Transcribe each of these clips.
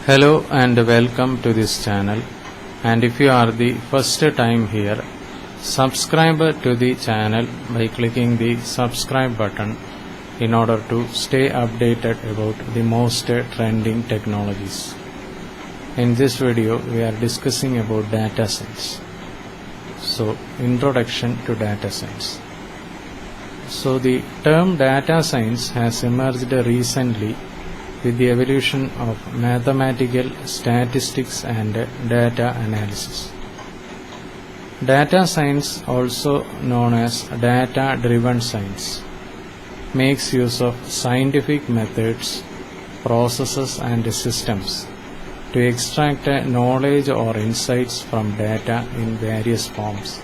Hello and welcome to this channel, and if you are the first time here, subscribe to the channel by clicking the subscribe button in order to stay updated about the most trending technologies. In this video we are discussing about data science. So, introduction to data science. So the term data science has emerged recently with the evolution of mathematical statistics and data analysis. Data science, also known as data-driven science, makes use of scientific methods, processes and systems to extract knowledge or insights from data in various forms,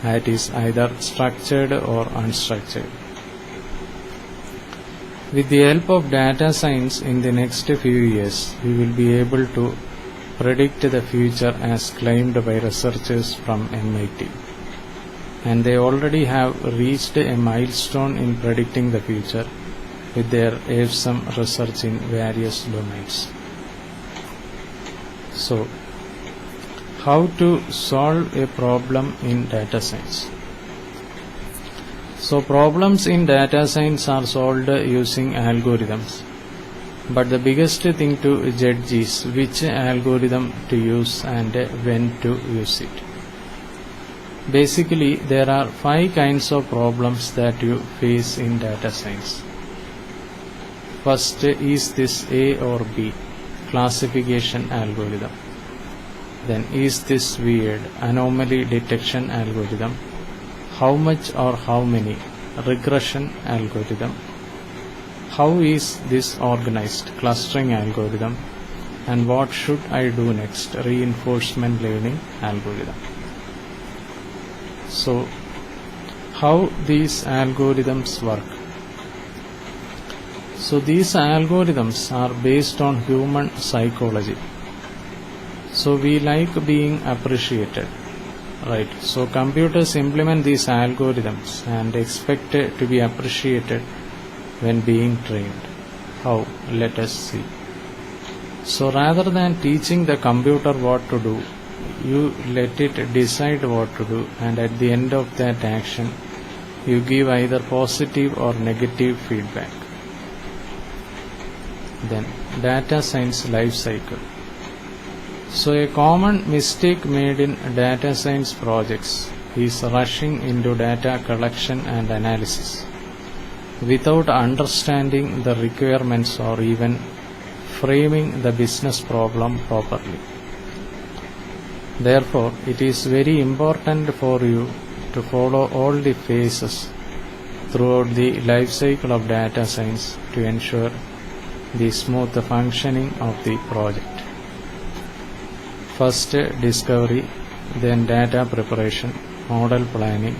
that is either structured or unstructured. With the help of data science in the next few years, we will be able to predict the future as claimed by researchers from MIT. And they already have reached a milestone in predicting the future with their awesome research in various domains. So, how to solve a problem in data science? So problems in data science are solved using algorithms, but the biggest thing to judge is which algorithm to use and when to use it. Basically, there are 5 kinds of problems that you face in data science. First, is this A or B classification algorithm? Then, is this weird anomaly detection algorithm? How much or how many regression algorithm? How is this organized clustering algorithm? And what should I do next? Reinforcement learning algorithm. So, how these algorithms work? So these algorithms are based on human psychology. So we like being appreciated. Right, so computers implement these algorithms and expect to be appreciated when being trained. How? Let us see. So rather than teaching the computer what to do, you let it decide what to do, and at the end of that action, you give either positive or negative feedback. Then, data science life cycle. So a common mistake made in data science projects is rushing into data collection and analysis without understanding the requirements or even framing the business problem properly. Therefore, it is very important for you to follow all the phases throughout the life cycle of data science to ensure the smooth functioning of the project. First, discovery, then data preparation, model planning,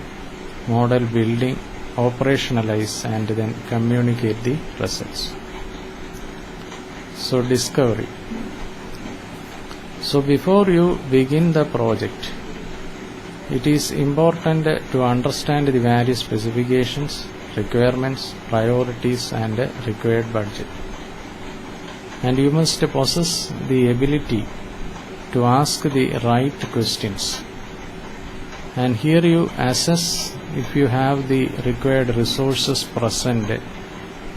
model building, operationalize, and then communicate the results. So, discovery. So, before you begin the project, it is important to understand the various specifications, requirements, priorities, and required budget. And you must possess the ability to ask the right questions, and here you assess if you have the required resources present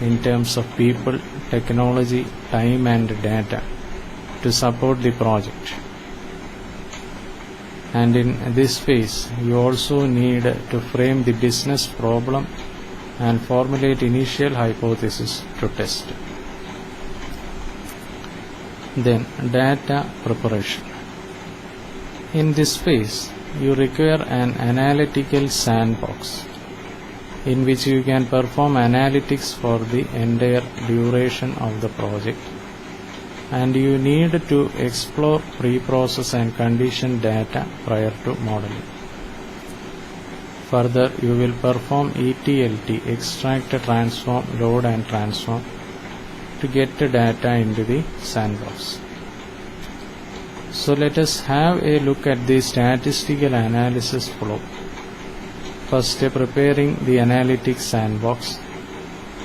in terms of people, technology, time and data to support the project. And in this phase you also need to frame the business problem and formulate initial hypothesis to test. Then, data preparation. In this phase, you require an analytical sandbox in which you can perform analytics for the entire duration of the project, and you need to explore pre-process and condition data prior to modeling. Further, you will perform ETLT, extract, transform, load and transform, to get the data into the sandbox. So let us have a look at the statistical analysis flow. First, preparing the analytics sandbox,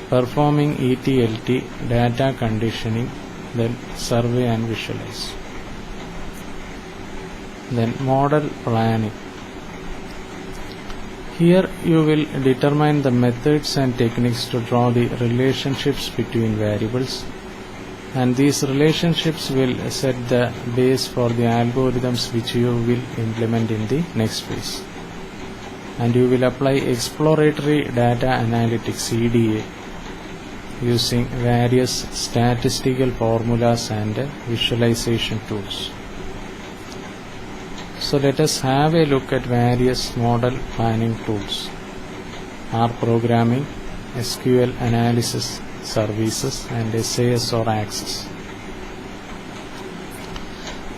performing ETLT, data conditioning, then survey and visualize. Then model planning. Here you will determine the methods and techniques to draw the relationships between variables, and these relationships will set the base for the algorithms which you will implement in the next phase. And you will apply exploratory data analytics (EDA) using various statistical formulas and visualization tools. So let us have a look at various model planning tools: R programming, SQL analysis services, and SAS or Access.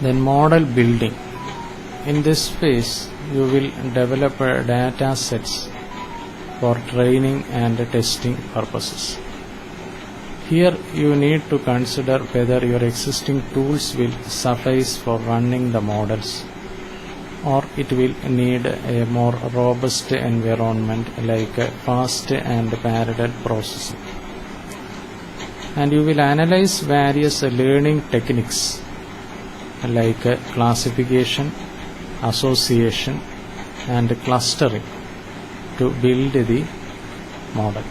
Then model building. In this phase, you will develop data sets for training and testing purposes. Here you need to consider whether your existing tools will suffice for running the models, or it will need a more robust environment like fast and parallel processing. And you will analyze various learning techniques like classification, association, and clustering to build the model.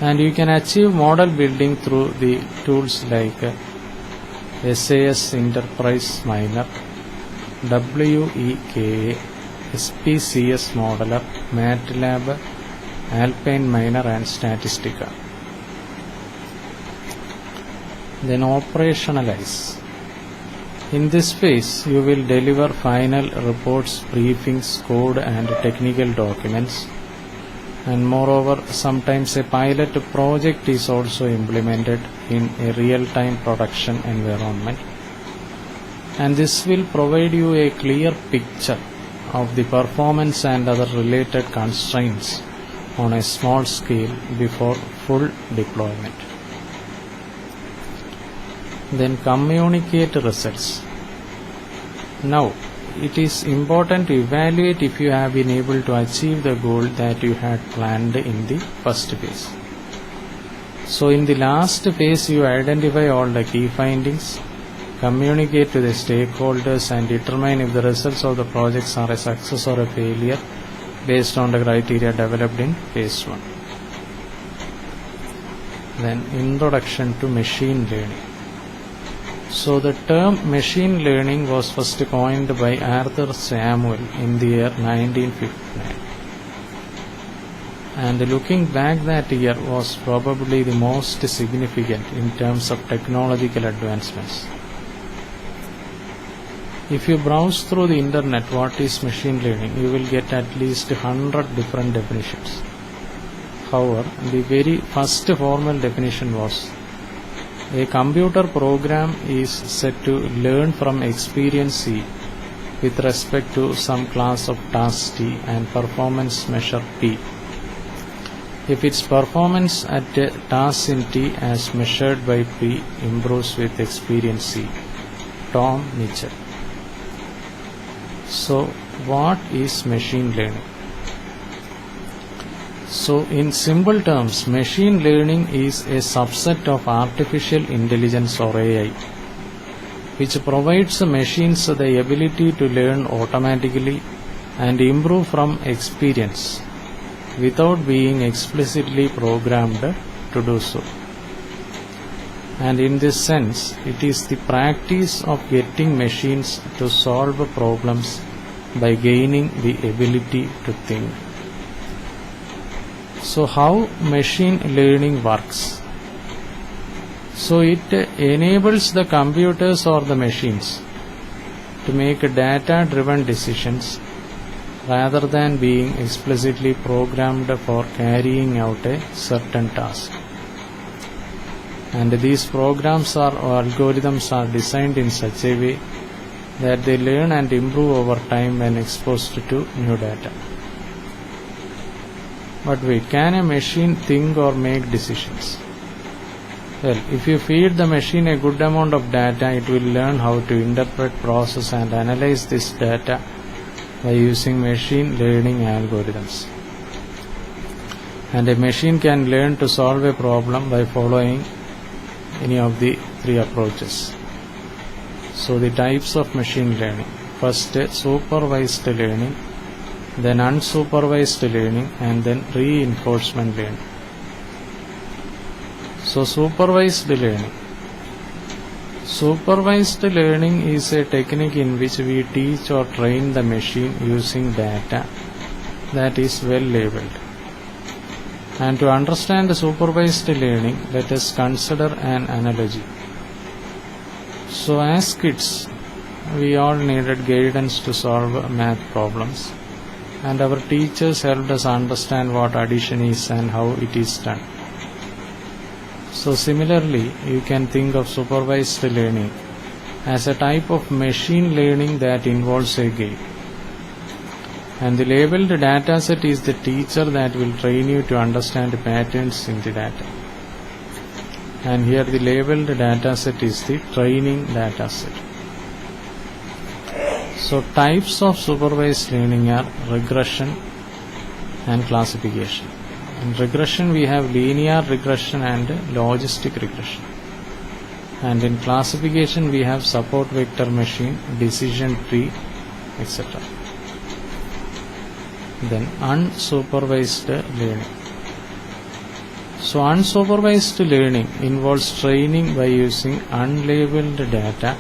And you can achieve model building through the tools like SAS Enterprise Miner, WEKA, SPCS Modeler, MATLAB, Alpine Miner, and Statistica. Then operationalize. In this phase, you will deliver final reports, briefings, code, and technical documents. And moreover, sometimes a pilot project is also implemented in a real-time production environment. And this will provide you a clear picture of the performance and other related constraints on a small scale before full deployment. Then communicate results. Now, it is important to evaluate if you have been able to achieve the goal that you had planned in the first phase. So in the last phase, you identify all the key findings, communicate to the stakeholders, and determine if the results of the projects are a success or a failure based on the criteria developed in phase 1. Then introduction to machine learning. So the term machine learning was first coined by Arthur Samuel in the year 1959. And looking back, that year was probably the most significant in terms of technological advancements. If you browse through the internet what is machine learning, you will get at least 100 different definitions. However, the very first formal definition was: a computer program is said to learn from experience C with respect to some class of task T and performance measure P, if its performance at a task in T as measured by P improves with experience C. Tom Mitchell. So, what is machine learning? So, in simple terms, machine learning is a subset of artificial intelligence or AI, which provides machines the ability to learn automatically and improve from experience without being explicitly programmed to do so. And in this sense, it is the practice of getting machines to solve problems by gaining the ability to think. So how machine learning works? So it enables the computers or the machines to make data-driven decisions rather than being explicitly programmed for carrying out a certain task. And these programs or algorithms are designed in such a way that they learn and improve over time when exposed to new data. But wait, can a machine think or make decisions? Well, if you feed the machine a good amount of data, it will learn how to interpret, process, and analyze this data by using machine learning algorithms. And a machine can learn to solve a problem by following any of the three approaches. So the types of machine learning: first supervised learning, then unsupervised learning, and then reinforcement learning. So supervised learning. Supervised learning is a technique in which we teach or train the machine using data that is well labeled. And to understand the supervised learning, let us consider an analogy. So as kids, we all needed guidance to solve math problems, and our teachers helped us understand what addition is and how it is done. So similarly, you can think of supervised learning as a type of machine learning that involves a guide. And the labeled dataset is the teacher that will train you to understand patterns in the data. And here the labeled dataset is the training dataset. So types of supervised learning are regression and classification. In regression we have linear regression and logistic regression. And in classification we have support vector machine, decision tree, etc. Then unsupervised learning. So unsupervised learning involves training by using unlabeled data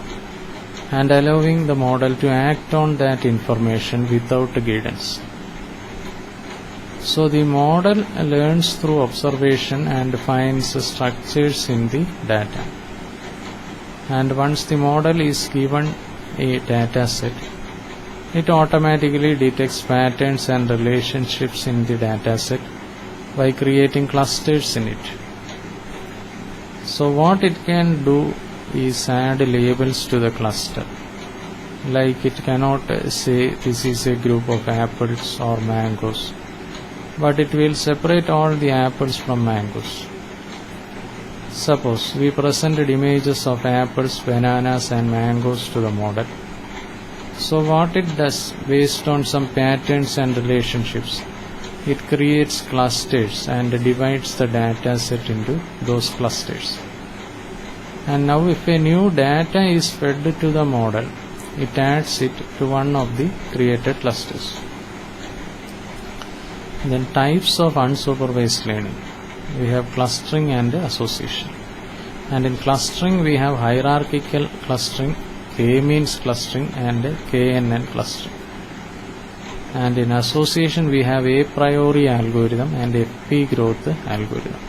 and allowing the model to act on that information without guidance. So the model learns through observation and finds structures in the data. And once the model is given a data set, it automatically detects patterns and relationships in the data set by creating clusters in it. So what it can do is add labels to the cluster. Like it cannot say this is a group of apples or mangoes, but it will separate all the apples from mangoes. Suppose we presented images of apples, bananas and mangoes to the model. So what it does, based on some patterns and relationships, it creates clusters and divides the data set into those clusters. And now if a new data is fed to the model, it adds it to one of the created clusters. Then types of unsupervised learning. We have clustering and association. And in clustering we have hierarchical clustering, k-means clustering and KNN clustering. And in association we have a priori algorithm and FP growth algorithm.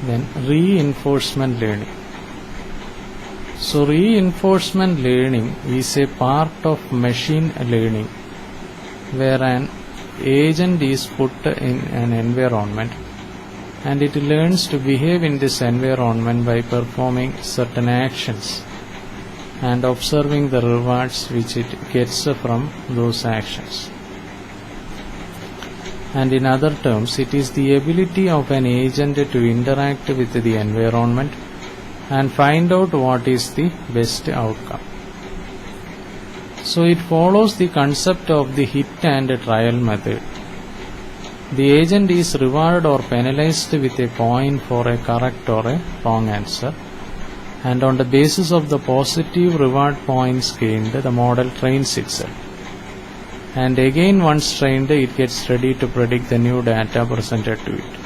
Then reinforcement learning. So reinforcement learning is a part of machine learning where an agent is put in an environment and it learns to behave in this environment by performing certain actions and observing the rewards which it gets from those actions. And in other terms, it is the ability of an agent to interact with the environment and find out what is the best outcome. So it follows the concept of the hit and trial method. The agent is rewarded or penalized with a point for a correct or a wrong answer, and on the basis of the positive reward points gained, the model trains itself. And again, once trained, it gets ready to predict the new data presented to it.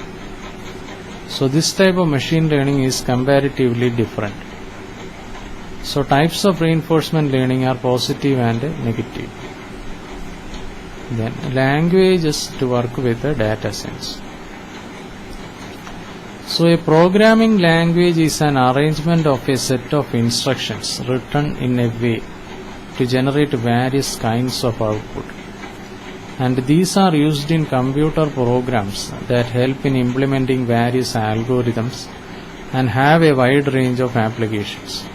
So this type of machine learning is comparatively different. So types of reinforcement learning are positive and negative. Then languages to work with the data science. So a programming language is an arrangement of a set of instructions written in a way to generate various kinds of output. And these are used in computer programs that help in implementing various algorithms and have a wide range of applications.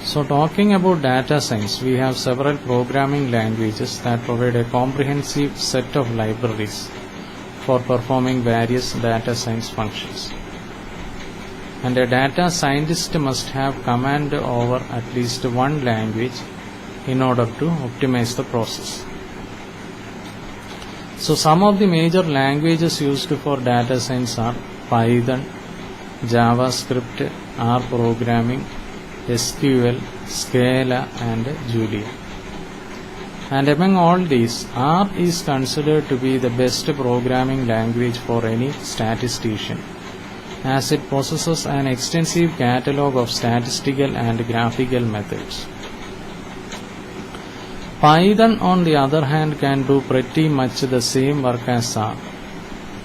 So talking about data science, we have several programming languages that provide a comprehensive set of libraries for performing various data science functions. And a data scientist must have command over at least one language in order to optimize the process. So some of the major languages used for data science are Python, JavaScript, R programming, SQL, Scala and Julia. And among all these, R is considered to be the best programming language for any statistician, as it possesses an extensive catalogue of statistical and graphical methods. Python, on the other hand, can do pretty much the same work as R,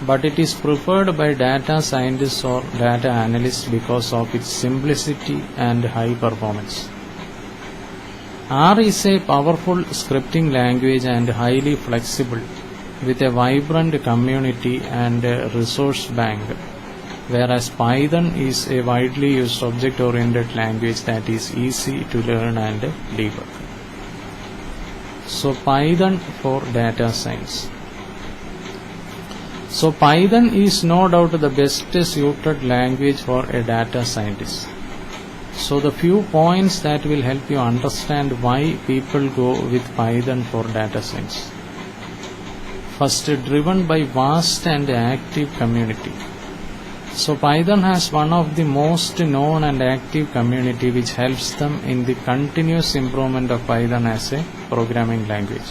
but it is preferred by data scientists or data analysts because of its simplicity and high performance. R is a powerful scripting language and highly flexible, with a vibrant community and a resource bank, whereas Python is a widely used object-oriented language that is easy to learn and debug. So Python for data science. So Python is no doubt the best suited language for a data scientist. So the few points that will help you understand why people go with Python for data science. First, driven by vast and active community. So Python has one of the most known and active community which helps them in the continuous improvement of Python as a programming language.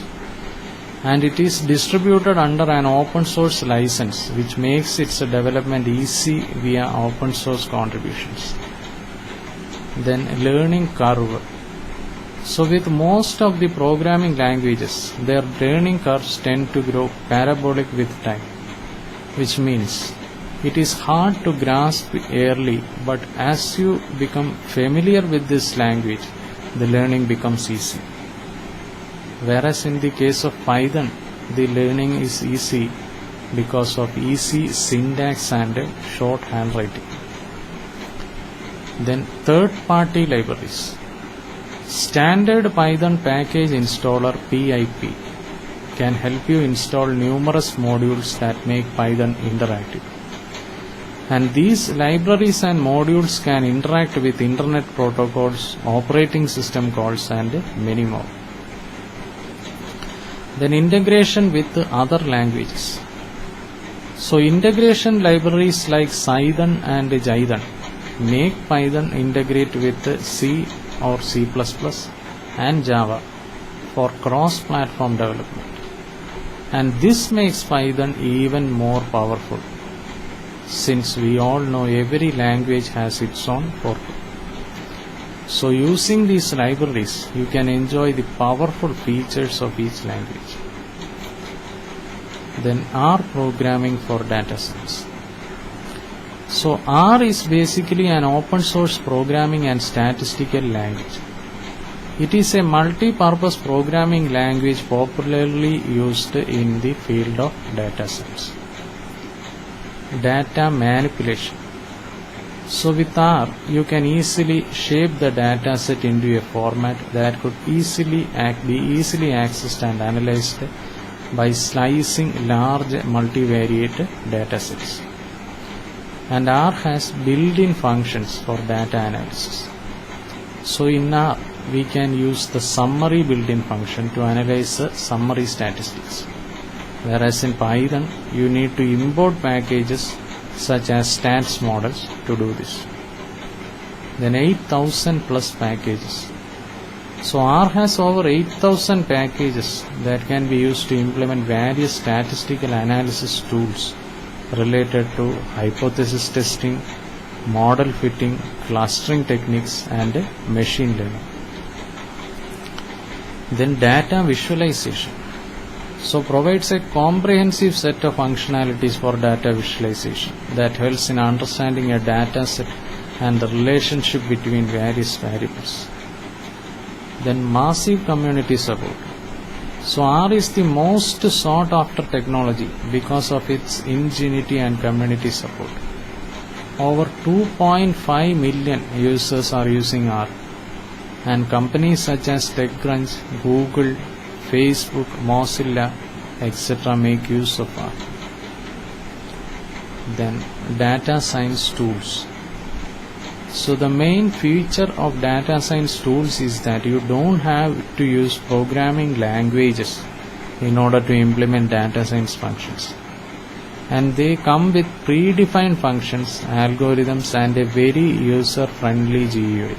And it is distributed under an open source license which makes its development easy via open source contributions. Then learning curve. So with most of the programming languages, their learning curves tend to grow parabolic with time, which means it is hard to grasp early, but as you become familiar with this language, the learning becomes easy. Whereas in the case of Python, the learning is easy because of easy syntax and short handwriting. Then third-party libraries. Standard Python package installer PIP can help you install numerous modules that make Python interactive. And these libraries and modules can interact with internet protocols, operating system calls and many more. Then integration with other languages. So integration libraries like Cython and Jython make Python integrate with C or C++ and Java for cross-platform development. And this makes Python even more powerful, since we all know every language has its own purpose. So using these libraries, you can enjoy the powerful features of each language. Then R programming for data science. So R is basically an open source programming and statistical language. It is a multi-purpose programming language popularly used in the field of data science. Data manipulation. So with R, you can easily shape the dataset into a format that could be easily accessed and analyzed by slicing large multivariate datasets. And R has built-in functions for data analysis. So in R, we can use the summary built-in function to analyze summary statistics. Whereas in Python, you need to import packages such as stats models to do this. Then 8,000 plus packages. So R has over 8,000 packages that can be used to implement various statistical analysis tools related to hypothesis testing, model fitting, clustering techniques and machine learning. Then data visualization. So provides a comprehensive set of functionalities for data visualization that helps in understanding a data set and the relationship between various variables. Then massive community support. So R is the most sought after technology because of its ingenuity and community support. Over 2.5 million users are using R, and companies such as TechCrunch, Google, Facebook, Mozilla, etc. make use of R. Then data science tools. So the main feature of data science tools is that you don't have to use programming languages in order to implement data science functions. and they come with predefined functions, algorithms, and a very user-friendly GUI.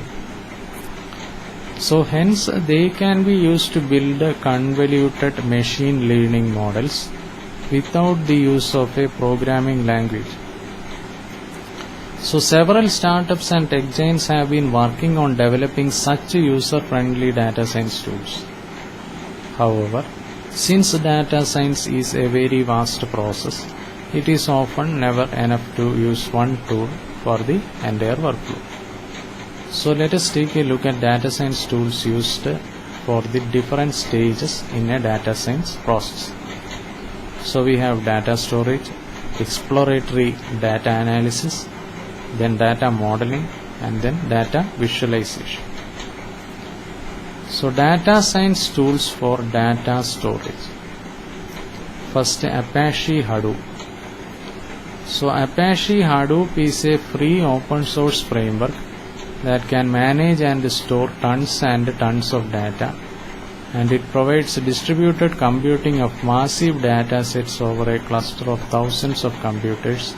So hence they can be used to build convoluted machine learning models without the use of a programming language. So several startups and tech giants have been working on developing such user-friendly data science tools. However, since data science is a very vast process, it is often never enough to use one tool for the entire workflow. So let us take a look at data science tools used for the different stages in a data science process. So we have data storage, exploratory data analysis, then data modeling, and then data visualization. So data science tools for data storage. First, Apache Hadoop. So Apache Hadoop is a free open source framework that can manage and store tons and tons of data, and it provides distributed computing of massive data sets over a cluster of thousands of computers,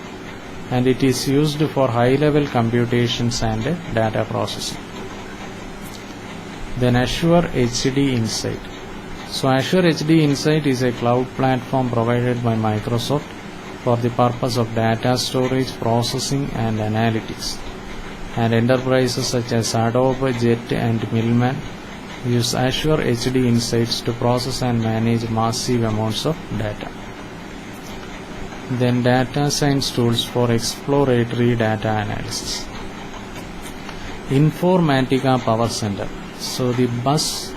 and it is used for high-level computations and data processing. Then Azure HD Insight. So Azure HD Insight is a cloud platform provided by Microsoft for the purpose of data storage, processing, and analytics. And enterprises such as Adobe, Jet, and Millman use Azure HD Insights to process and manage massive amounts of data. Then data science tools for exploratory data analysis. Informatica Power Center. So the buzz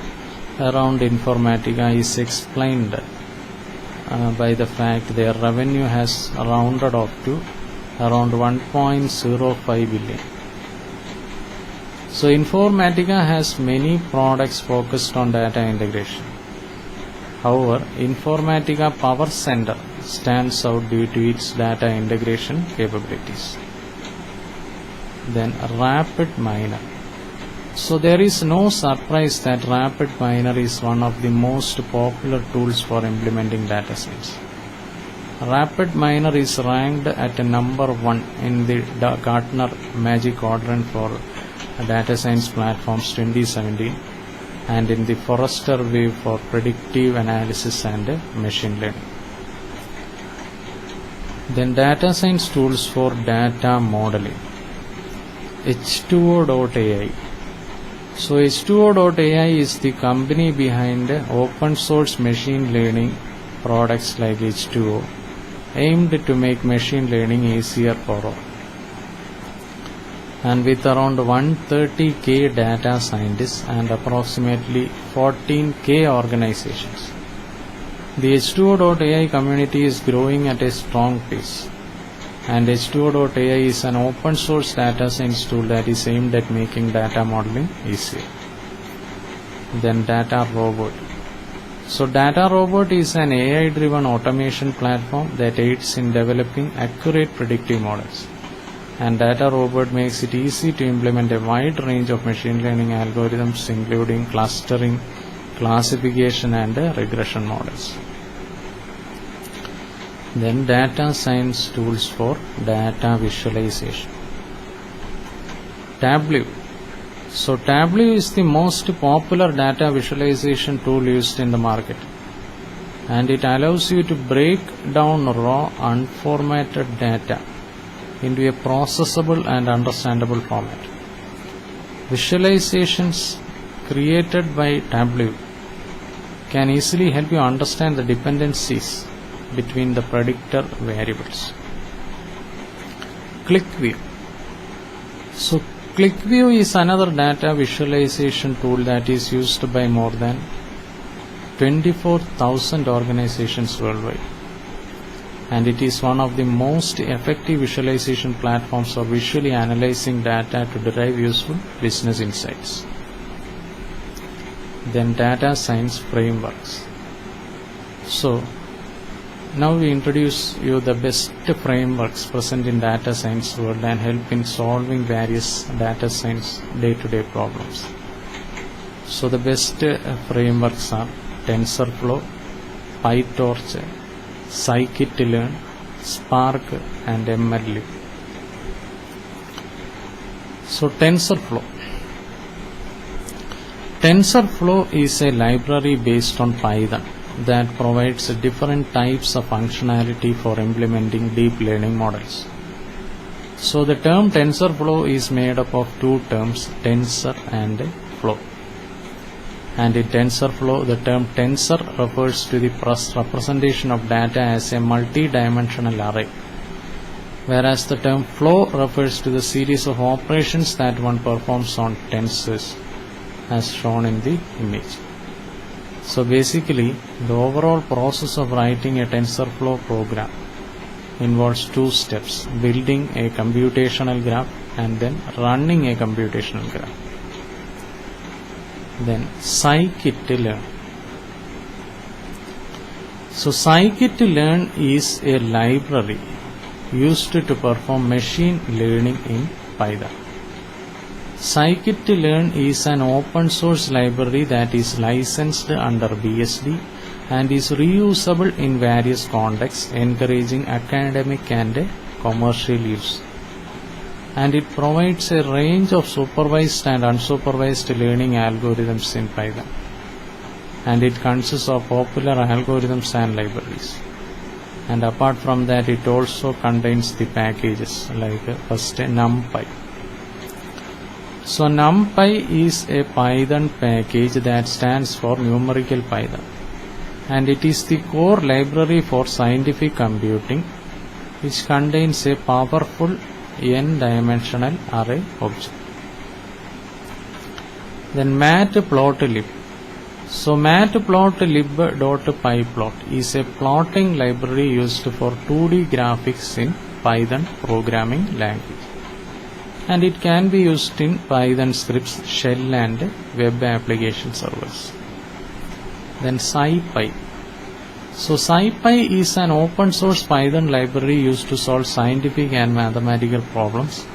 around Informatica is explained by the fact their revenue has rounded off to around 1.05 billion. So Informatica has many products focused on data integration. However, Informatica Power Center stands out due to its data integration capabilities. Then RapidMiner. So there is no surprise that RapidMiner is one of the most popular tools for implementing data science. RapidMiner is ranked at number 1 in the Gartner Magic Quadrant for Data Science Platforms 2017 and in the Forrester Wave for Predictive Analysis and Machine Learning. Then data science tools for data modeling. H2O.ai. So H2O.ai is the company behind open source machine learning products like H2O, aimed to make machine learning easier for all. And with around 130k data scientists and approximately 14k organizations, the H2O.ai community is growing at a strong pace. And H2O.ai is an open source data science tool that is aimed at making data modeling easier. Then Data Robot. So Data Robot is an AI-driven automation platform that aids in developing accurate predictive models. And Data Robot makes it easy to implement a wide range of machine learning algorithms, including clustering, classification, and regression models. Then data science tools for data visualization. Tableau. So Tableau is the most popular data visualization tool used in the market, and it allows you to break down raw unformatted data into a processable and understandable format. Visualizations created by Tableau can easily help you understand the dependencies between the predictor variables. ClickView. So ClickView is another data visualization tool that is used by more than 24,000 organizations worldwide, and it is one of the most effective visualization platforms for visually analyzing data to derive useful business insights. Then data science frameworks. So now we introduce you the best frameworks present in data science world and help in solving various data science day-to-day problems. So the best frameworks are TensorFlow, PyTorch, Scikit-learn, Spark and Ml Lib. So TensorFlow. TensorFlow is a library based on Python that provides different types of functionality for implementing deep learning models. So the term TensorFlow is made up of two terms, tensor and flow. And in TensorFlow, the term tensor refers to the representation of data as a multi-dimensional array, whereas the term flow refers to the series of operations that one performs on tensors, as shown in the image. So basically, the overall process of writing a TensorFlow program involves two steps: building a computational graph and then running a computational graph. Then scikit-learn. So scikit-learn is a library used to perform machine learning in Python. Scikit-learn is an open source library that is licensed under BSD and is reusable in various contexts, encouraging academic and commercial use. And it provides a range of supervised and unsupervised learning algorithms in Python. And it consists of popular algorithms and libraries. And apart from that, it also contains the packages like first NumPy. So NumPy is a Python package that stands for Numerical Python, and it is the core library for scientific computing, which contains a powerful n-dimensional array object. Then matplotlib. So matplotlib.pyplot is a plotting library used for 2D graphics in Python programming language, and it can be used in Python scripts, shell and web application servers. Then SciPy. So SciPy is an open source Python library used to solve scientific and mathematical problems,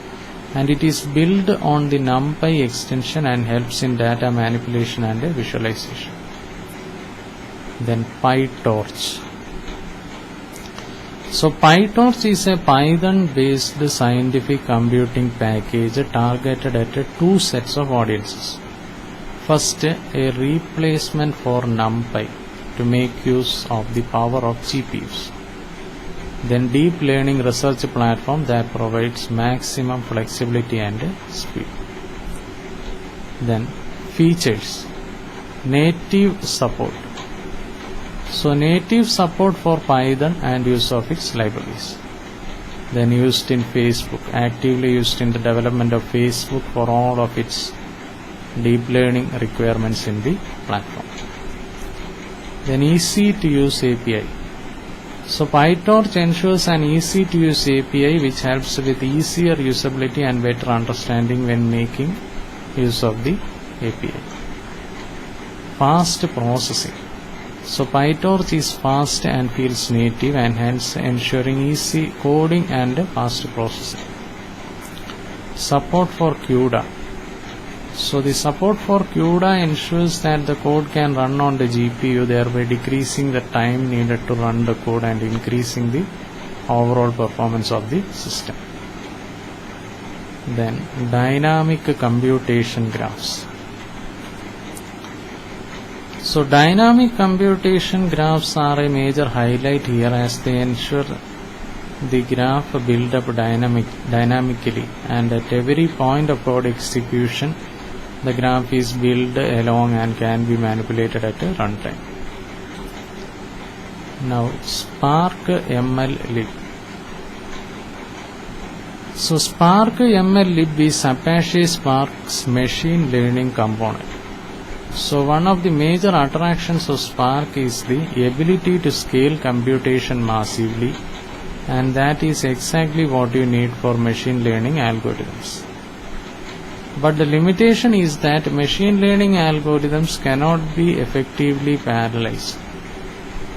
and it is built on the NumPy extension and helps in data manipulation and visualization. Then PyTorch. So PyTorch is a Python based scientific computing package targeted at two sets of audiences. First, a replacement for NumPy to make use of the power of GPUs. Then deep learning research platform that provides maximum flexibility and speed. Then features. Native support. So native support for Python and use of its libraries. Then used in Facebook, actively used in the development of Facebook for all of its deep learning requirements in the platform. Then easy to use API. So PyTorch ensures an easy to use API which helps with easier usability and better understanding when making use of the API. Fast processing. So PyTorch is fast and feels native, and hence ensuring easy coding and fast processing. Support for CUDA. So the support for CUDA ensures that the code can run on the GPU, thereby decreasing the time needed to run the code and increasing the overall performance of the system. Then dynamic computation graphs. So dynamic computation graphs are a major highlight here, as they ensure the graph build up dynamically, and at every point of code execution the graph is built along and can be manipulated at a runtime. Now Spark Ml Lib. So Spark Ml Lib is Apache Spark's machine learning component. So one of the major attractions of Spark is the ability to scale computation massively, and that is exactly what you need for machine learning algorithms. But the limitation is that machine learning algorithms cannot be effectively parallelized,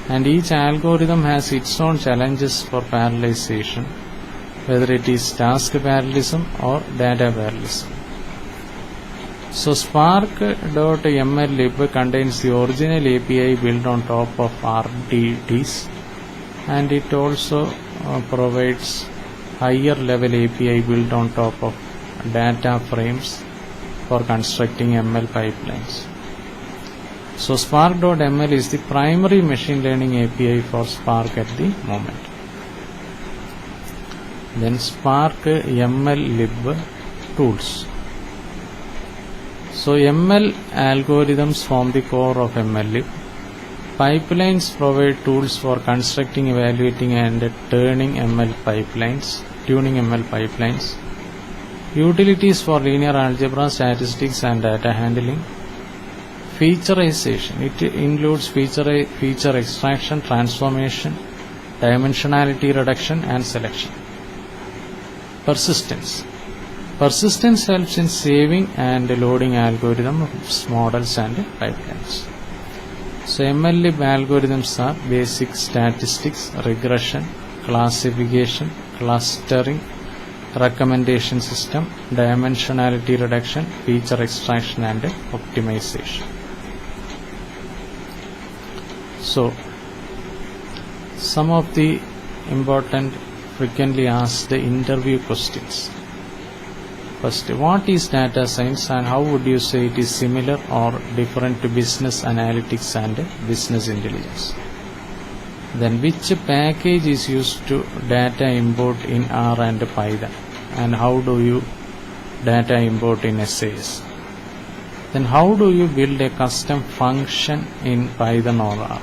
and each algorithm has its own challenges for parallelization, whether it is task parallelism or data parallelism. So Spark.ml Lib contains the original API built on top of RDTs, and it also provides higher level API built on top of data frames for constructing ML pipelines. So Spark.ml is the primary machine learning API for Spark at the moment. Then Spark Ml Lib Tools. So ML algorithms form the core of Ml Lib. Pipelines provide tools for constructing, evaluating and tuning ML pipelines. Utilities for linear algebra, statistics and data handling. Featureization. It includes feature extraction, transformation, dimensionality reduction and selection. Persistence. Persistence helps in saving and loading algorithms, models and pipelines. So ML Lib algorithms are basic statistics, regression, classification, clustering, recommendation system, dimensionality reduction, feature extraction and optimization. So some of the important frequently asked interview questions. First, what is data science and how would you say it is similar or different to business analytics and business intelligence? Then which package is used to data import in R and Python and how do you data import in SAS? Then how do you build a custom function in Python or R?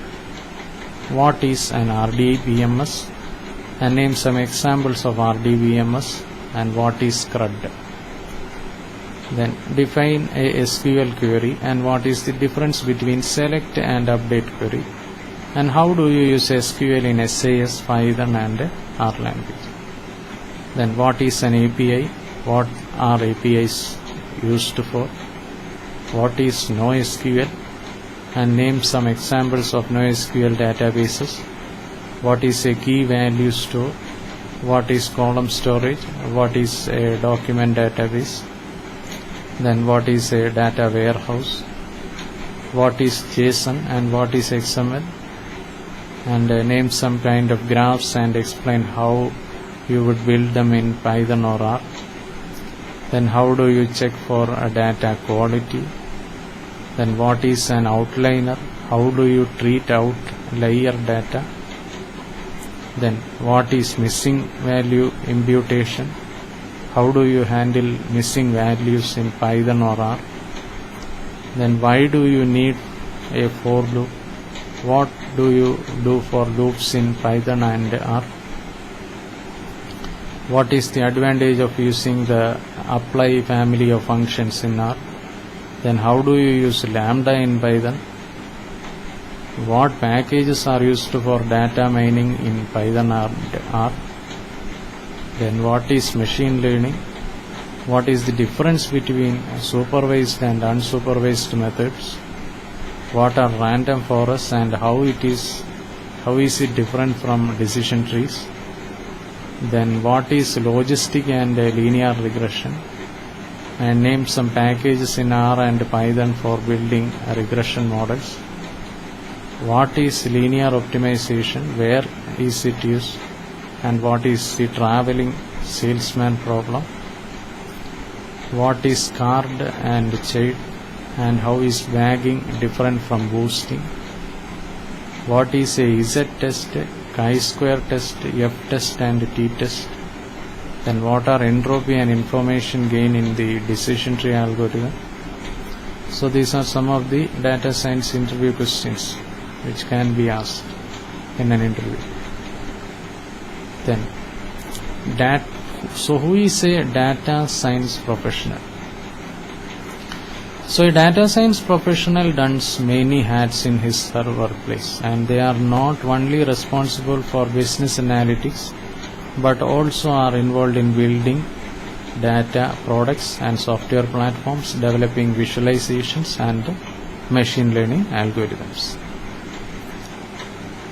What is an RDBMS? And name some examples of RDBMS and what is CRUD. Then define a SQL query and what is the difference between select and update query and how do you use SQL in SAS, Python and R language. Then what is an API, what are APIs used for, what is NoSQL and name some examples of NoSQL databases, what is a key value store, what is column storage, what is a document database. Then what is a data warehouse, what is JSON and what is XML and name some kind of graphs and explain how you would build them in Python or R. Then how do you check for data quality. Then what is an outliner, how do you treat outlier data. Then what is missing value imputation, how do you handle missing values in Python or R. Then why do you need a for loop, what do you do for loops in Python and R. What is the advantage of using the apply family of functions in R. Then how do you use lambda in Python. What packages are used for data mining in Python and R. Then what is machine learning, what is the difference between supervised and unsupervised methods, what are random forests and how is it different from decision trees. Then what is logistic and linear regression and name some packages in R and Python for building regression models. What is linear optimization, where is it used and what is the traveling salesman problem. What is card and child and how is bagging different from boosting. What is a Z test, chi-square test, F test and T test. Then what are entropy and information gain in the decision tree algorithm. So these are some of the data science interview questions which can be asked in an interview. Then so who is a data science professional? So a data science professional dons many hats in his or her workplace, and they are not only responsible for business analytics but also are involved in building data products and software platforms, developing visualizations and machine learning algorithms.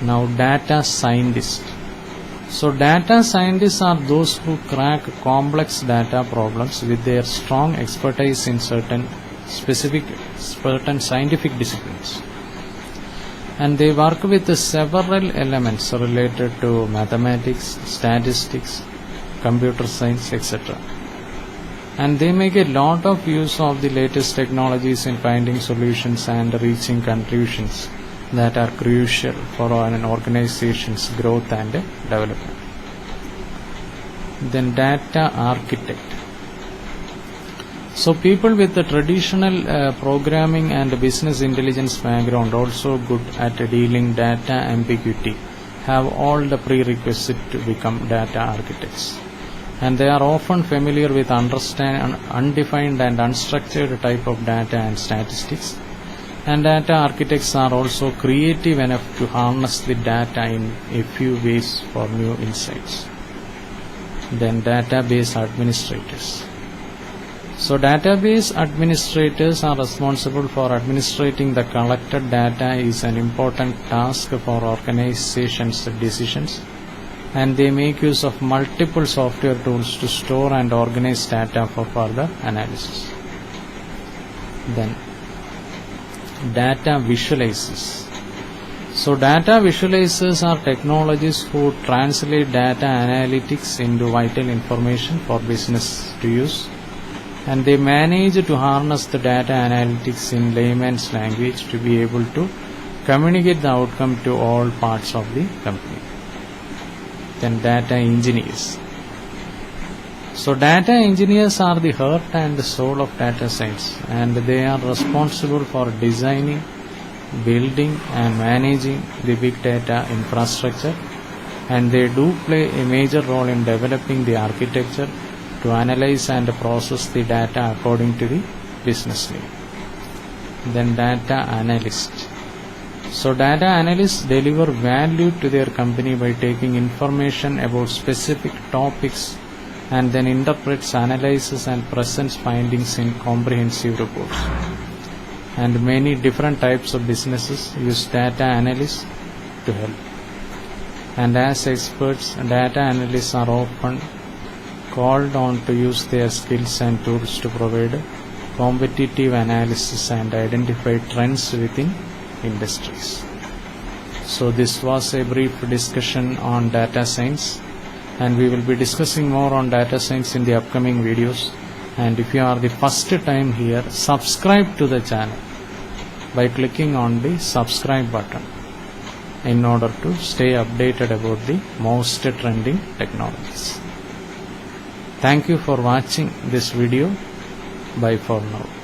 Now data scientists. So data scientists are those who crack complex data problems with their strong expertise in certain scientific disciplines. and they work with several elements related to mathematics, statistics, computer science, etc. And they make a lot of use of the latest technologies in finding solutions and reaching conclusions that are crucial for an organization's growth and development. Then data architect. So people with the traditional programming and business intelligence background, also good at dealing data ambiguity, have all the prerequisites to become data architects. And they are often familiar with undefined and unstructured type of data and statistics. And data architects are also creative enough to harness the data in a few ways for new insights. Then database administrators. So database administrators are responsible for administrating the collected data is an important task for organizations' decisions, and they make use of multiple software tools to store and organize data for further analysis. Then data visualizers. So data visualizers are technologies who translate data analytics into vital information for business to use, and they manage to harness the data analytics in layman's language to be able to communicate the outcome to all parts of the company. Then data engineers. So data engineers are the heart and the soul of data science, and they are responsible for designing, building and managing the big data infrastructure, and they do play a major role in developing the architecture to analyze and process the data according to the business need. Then data analyst. So data analysts deliver value to their company by taking information about specific topics and then interprets, analyzes and presents findings in comprehensive reports. And many different types of businesses use data analysts to help. And as experts, data analysts are often called on to use their skills and tools to provide competitive analysis and identify trends within industries. So this was a brief discussion on data science, and we will be discussing more on data science in the upcoming videos. And if you are the first time here, subscribe to the channel by clicking on the subscribe button in order to stay updated about the most trending technologies. Thank you for watching this video. Bye for now.